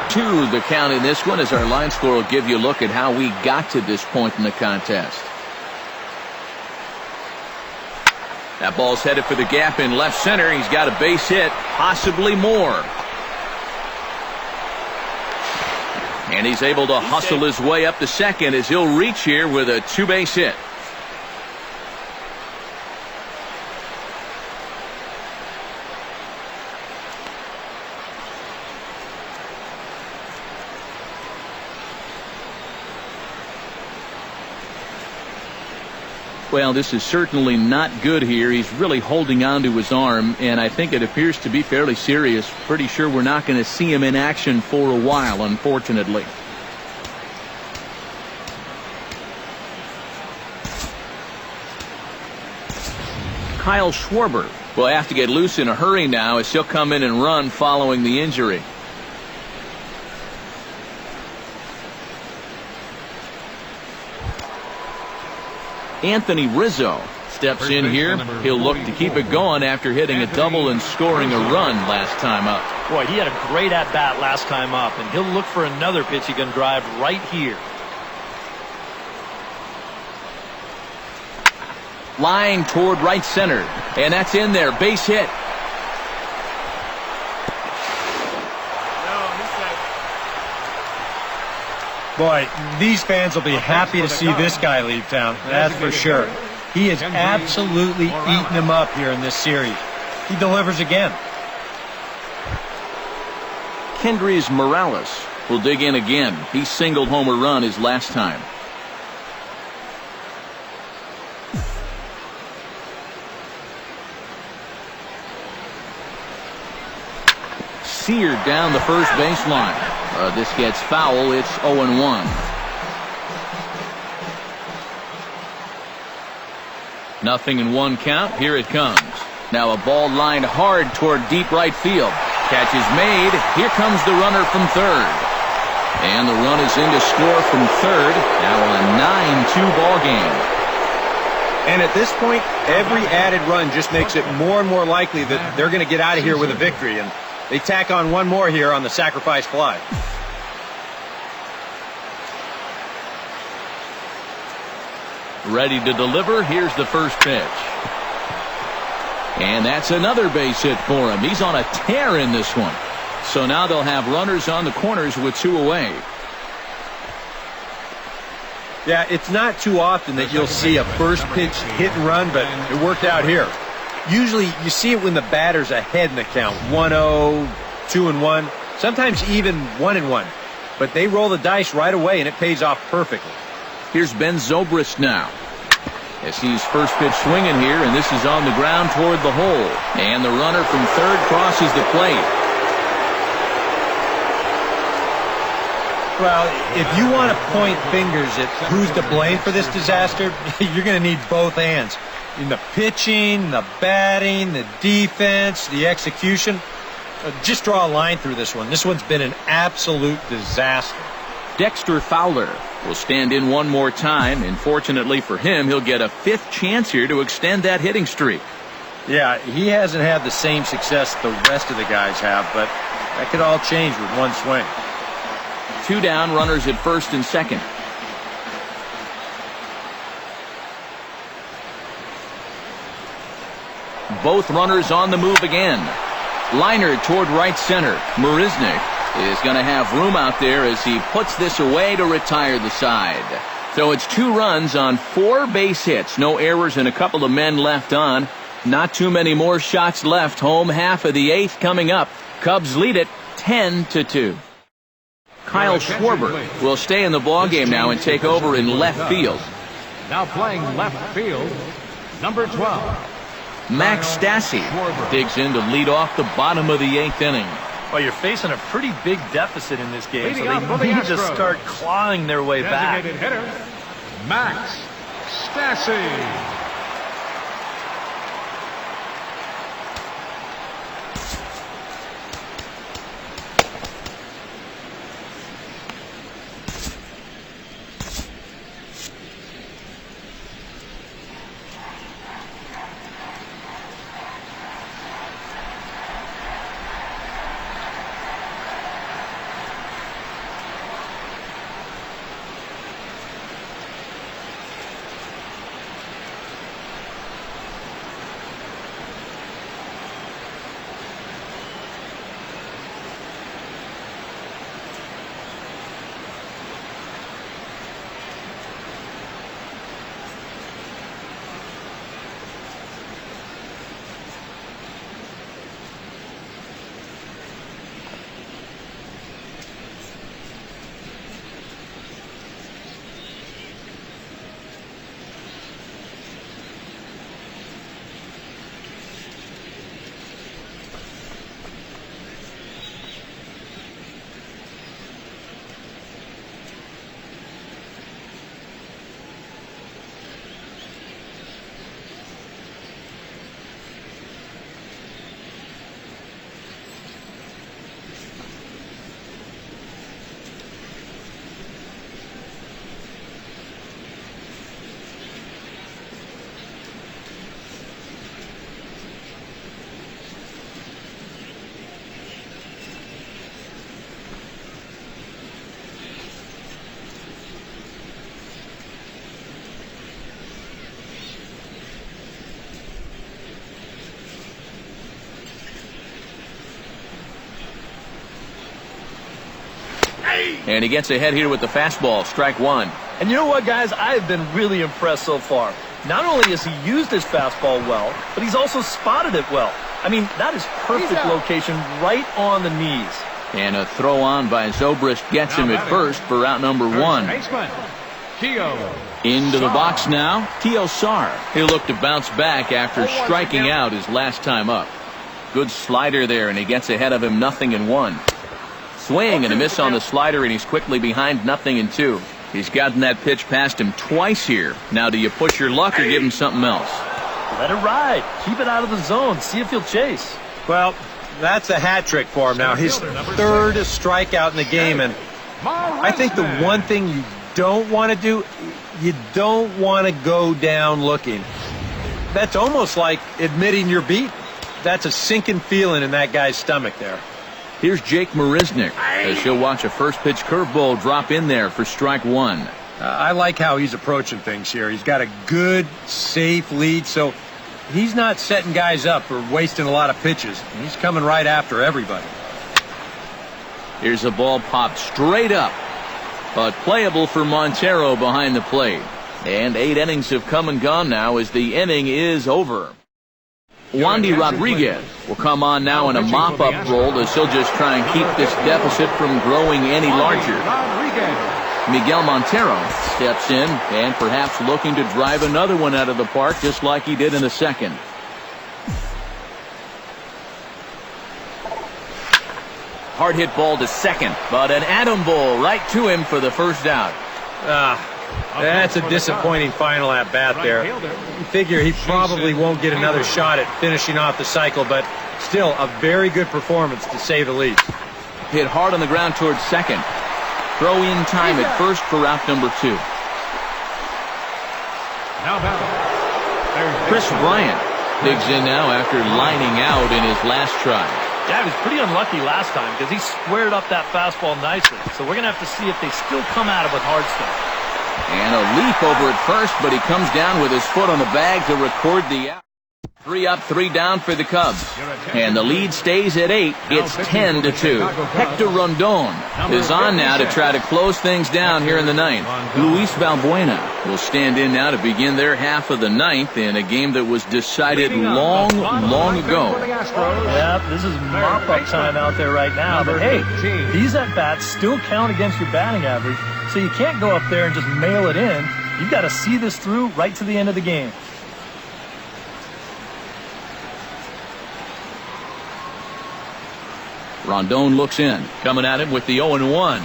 Speaker 1: 8-2 the count in this one, as our line score will give you a look at how we got to this point in the contest. That ball's headed for the gap in left center. He's got a base hit, possibly more. And he's able to hustle his way up to second as he'll reach here with a two-base hit. Well, this is certainly not good here. He's really holding on to his arm, and I think it appears to be fairly serious. Pretty sure we're not going to see him in action for a while, unfortunately. Kyle Schwarber will have to get loose in a hurry now as he'll come in and run following the injury. Anthony Rizzo steps in here. He'll look to keep it going after hitting a double and scoring a run last time up.
Speaker 4: Boy, he had a great at-bat last time up, and he'll look for another pitch he can drive right here.
Speaker 1: Line toward right center, and that's in there. Base hit.
Speaker 2: Boy, these fans will be happy to see this guy leave town, that's for sure. He has absolutely eaten him up here in this series. He delivers again.
Speaker 1: Kendrys Morales will dig in again. He singled home a run his last time. Seared down the first baseline. This gets foul. It's 0-1. Nothing in one count. Here it comes. Now a ball lined hard toward deep right field. Catch is made. Here comes the runner from third. And the run is in to score from third. Now a 9-2 ball game.
Speaker 2: And at this point, every added run just makes it more and more likely that they're going to get out of here with a victory. And they tack on one more here on the sacrifice fly.
Speaker 1: Ready to deliver. Here's the first pitch. And that's another base hit for him. He's on a tear in this one. So now they'll have runners on the corners with two away.
Speaker 2: Yeah, it's not too often that you'll see a first pitch hit and run, but it worked out here. Usually you see it when the batter's ahead in the count. 1-0, 2-1, sometimes even 1-1. But they roll the dice right away, and it pays off perfectly.
Speaker 1: Here's Ben Zobrist now. As he's first pitch swinging here, and this is on the ground toward the hole. And the runner from third crosses the plate.
Speaker 2: Well, if you want to point fingers at who's to blame for this disaster, you're going to need both hands. In the pitching, the batting, the defense, the execution. Just draw a line through this one. This one's been an absolute disaster.
Speaker 1: Dexter Fowler will stand in one more time, and fortunately for him, he'll get a fifth chance here to extend that hitting streak.
Speaker 2: Yeah, he hasn't had the same success the rest of the guys have, but that could all change with one swing.
Speaker 1: Two down, runners at first and second. Both runners on the move again. Liner toward right center. Marisnick is going to have room out there as he puts this away to retire the side. So it's 2 runs on 4 base hits. No errors and a couple of men left on. Not too many more shots left. Home half of the 8th coming up. Cubs lead it 10-2. Kyle Schwarber will stay in the ballgame now and take over in left field.
Speaker 3: Now playing left field, number 12.
Speaker 1: Max Stassi digs in to lead off the bottom of the 8th inning.
Speaker 4: Well, you're facing a pretty big deficit in this game, so
Speaker 3: Leading off for
Speaker 4: they
Speaker 3: the
Speaker 4: need to
Speaker 3: Astros.
Speaker 4: start clawing their way back.
Speaker 3: Designated hitter, Max Stassi.
Speaker 1: And he gets ahead here with the fastball, strike one.
Speaker 4: And you know what, guys? I have been really impressed so far. Not only has he used his fastball well, but he's also spotted it well. I mean, that is perfect location right on the knees.
Speaker 1: And a throw on by Zobrist gets him at first for out number one.
Speaker 3: Baseman, Keo.
Speaker 1: Into the box now, Kiosar. He'll look to bounce back after striking out his last time up. Good slider there, and he gets ahead of him 0-1. Swing and a miss on the slider, and he's quickly behind 0-2. He's gotten that pitch past him twice here. Now, do you push your luck or give him something else?
Speaker 4: Let it ride. Keep it out of the zone. See if he'll chase.
Speaker 2: Well, that's a hat trick for him now. His third strikeout in the game, and I think the one thing you don't want to do, you don't want to go down looking. That's almost like admitting you're beat. That's a sinking feeling in that guy's stomach there.
Speaker 1: Here's Jake Marisnick as he'll watch a first pitch curveball drop in there for strike one.
Speaker 2: I like how he's approaching things here. He's got a good, safe lead, so he's not setting guys up or wasting a lot of pitches. He's coming right after everybody.
Speaker 1: Here's a ball popped straight up, but playable for Montero behind the plate. And 8 innings have come and gone now as the inning is over. Wandy Rodriguez will come on now in a mop-up role as he'll just try and keep this deficit from growing any larger. Miguel Montero steps in and perhaps looking to drive another one out of the park just like he did in the second. Hard hit ball to second, but an atom ball right to him for the first out.
Speaker 2: That's a disappointing final at bat there. You figure he probably won't get another shot at finishing off the cycle, but still a very good performance to say the least.
Speaker 1: Hit hard on the ground towards second. Throw in time at first for out number 2. Chris Bryant digs in now after lining out in his last try.
Speaker 4: Yeah, he was pretty unlucky last time because he squared up that fastball nicely. So we're going to have to see if they still come at it with hard stuff.
Speaker 1: And a leap over at first, but he comes down with his foot on the bag to record the out. 3 up, 3 down for the Cubs. And the lead stays at 8. It's 10-2. Hector Rondon is on now to try to close things down here in the 9th. Luis Valbuena will stand in now to begin their half of the 9th in a game that was decided long ago.
Speaker 4: Yeah, this is mop-up time out there right now. But hey, these at-bats still count against your batting average, so you can't go up there and just mail it in. You've got to see this through right to the end of the game.
Speaker 1: Rondon looks in. Coming at him with the 0-1.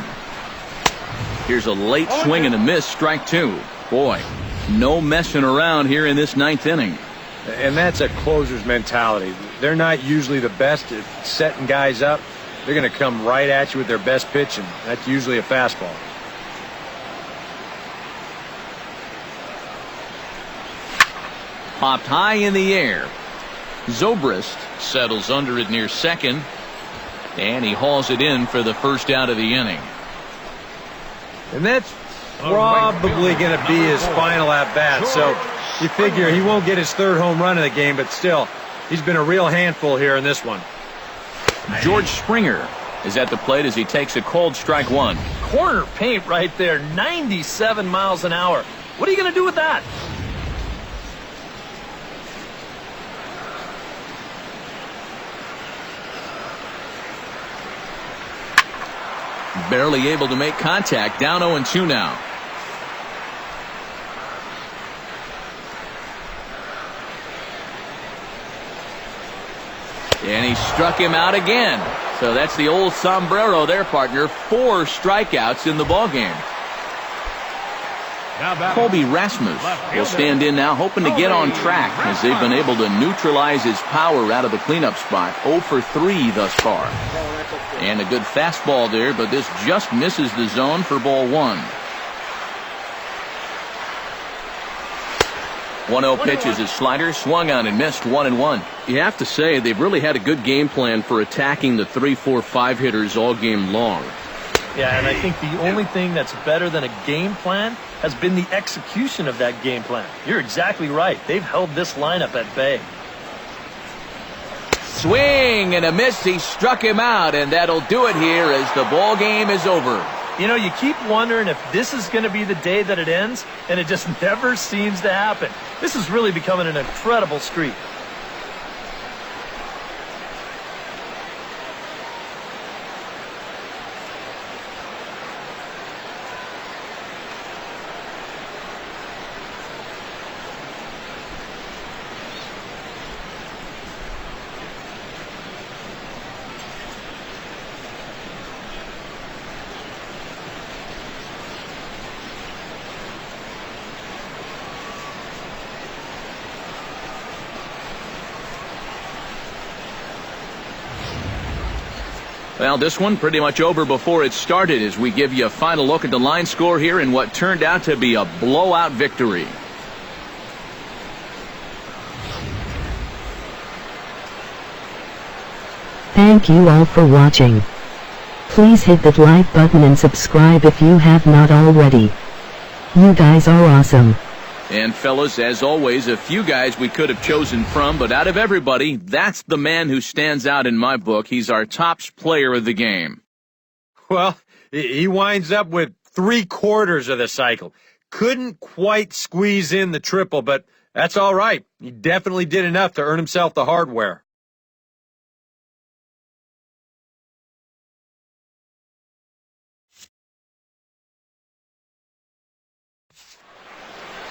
Speaker 1: Here's a late swing and a miss. Strike two. Boy, no messing around here in this ninth inning.
Speaker 2: And that's a closer's mentality. They're not usually the best at setting guys up. They're going to come right at you with their best pitch, and that's usually a fastball.
Speaker 1: Popped high in the air. Zobrist settles under it near second, and he hauls it in for the first out of the inning.
Speaker 2: And that's probably going to be his final at-bat, so you figure he won't get his third home run of the game, but still, he's been a real handful here in this one.
Speaker 1: George Springer is at the plate as he takes a called strike one.
Speaker 4: Corner paint right there, 97 miles an hour. What are you going to do with that?
Speaker 1: Barely able to make contact. Down 0-2 now. And he struck him out again. So that's the old sombrero there, partner. 4 strikeouts in the ballgame. Colby Rasmus will stand in now, hoping to get on track as they've been able to neutralize his power out of the cleanup spot. 0 for 3 thus far. And a good fastball there, but this just misses the zone for ball 1. 1-0 pitch is his slider, swung on and missed. 1-1.
Speaker 5: You have to say they've really had a good game plan for attacking the 3, 4, 5 hitters all game long.
Speaker 4: Yeah, and I think the only thing that's better than a game plan has been the execution of that game plan. You're exactly right. They've held this lineup at bay.
Speaker 1: Swing and a miss. He struck him out, and that'll do it here as the ball game is over.
Speaker 4: You know, you keep wondering if this is going to be the day that it ends, and it just never seems to happen. This is really becoming an incredible streak.
Speaker 1: Well, this one pretty much over before it started as we give you a final look at the line score here in what turned out to be a blowout victory.
Speaker 6: Thank you all for watching. Please hit that like button and subscribe if you have not already. You guys are awesome.
Speaker 1: And fellas, as always, a few guys we could have chosen from, but out of everybody, that's the man who stands out in my book. He's our top player of the game.
Speaker 2: Well, he winds up with 3/4 of the cycle. Couldn't quite squeeze in the triple, but that's all right. He definitely did enough to earn himself the hardware.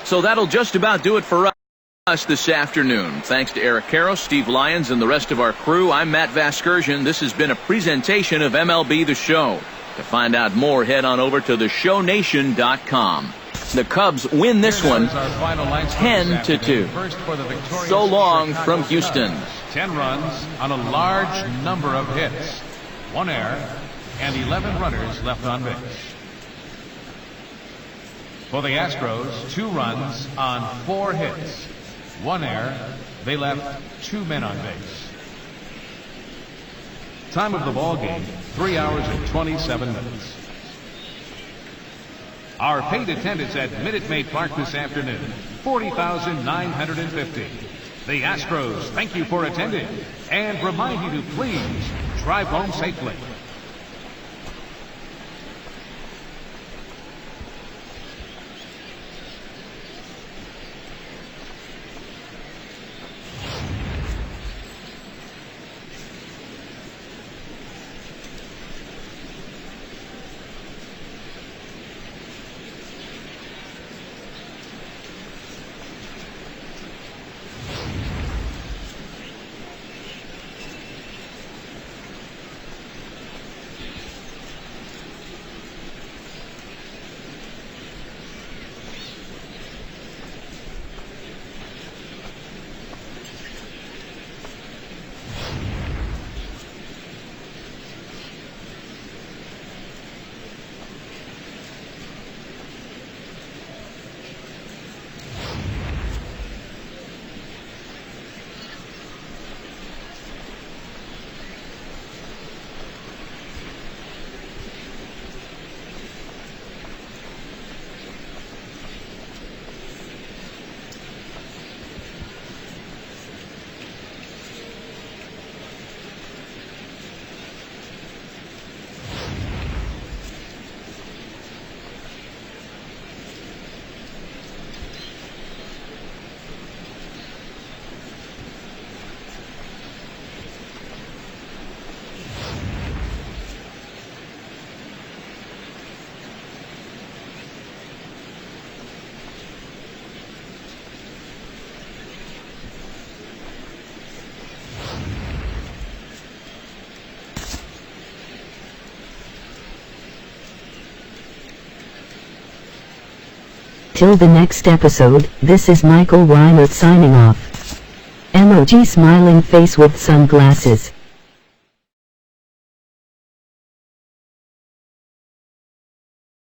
Speaker 1: So that'll just about do it for us this afternoon. Thanks to Eric Caro, Steve Lyons, and the rest of our crew. I'm Matt Vasgersian. This has been a presentation of MLB The Show. To find out more, head on over to theshownation.com. The Cubs win this one 10-2. So long from Houston.
Speaker 3: 10 runs on a large number of hits. 1 error and 11 runners left on base. For the Astros, 2 runs on 4 hits. 1 error. They left 2 men on base. Time of the ball game, 3 hours and 27 minutes. Our paid attendance at Minute Maid Park this afternoon, 40,950. The Astros thank you for attending and remind you to please drive home safely.
Speaker 6: Till the next episode, this is Michael Reinert signing off. Emoji smiling face with sunglasses.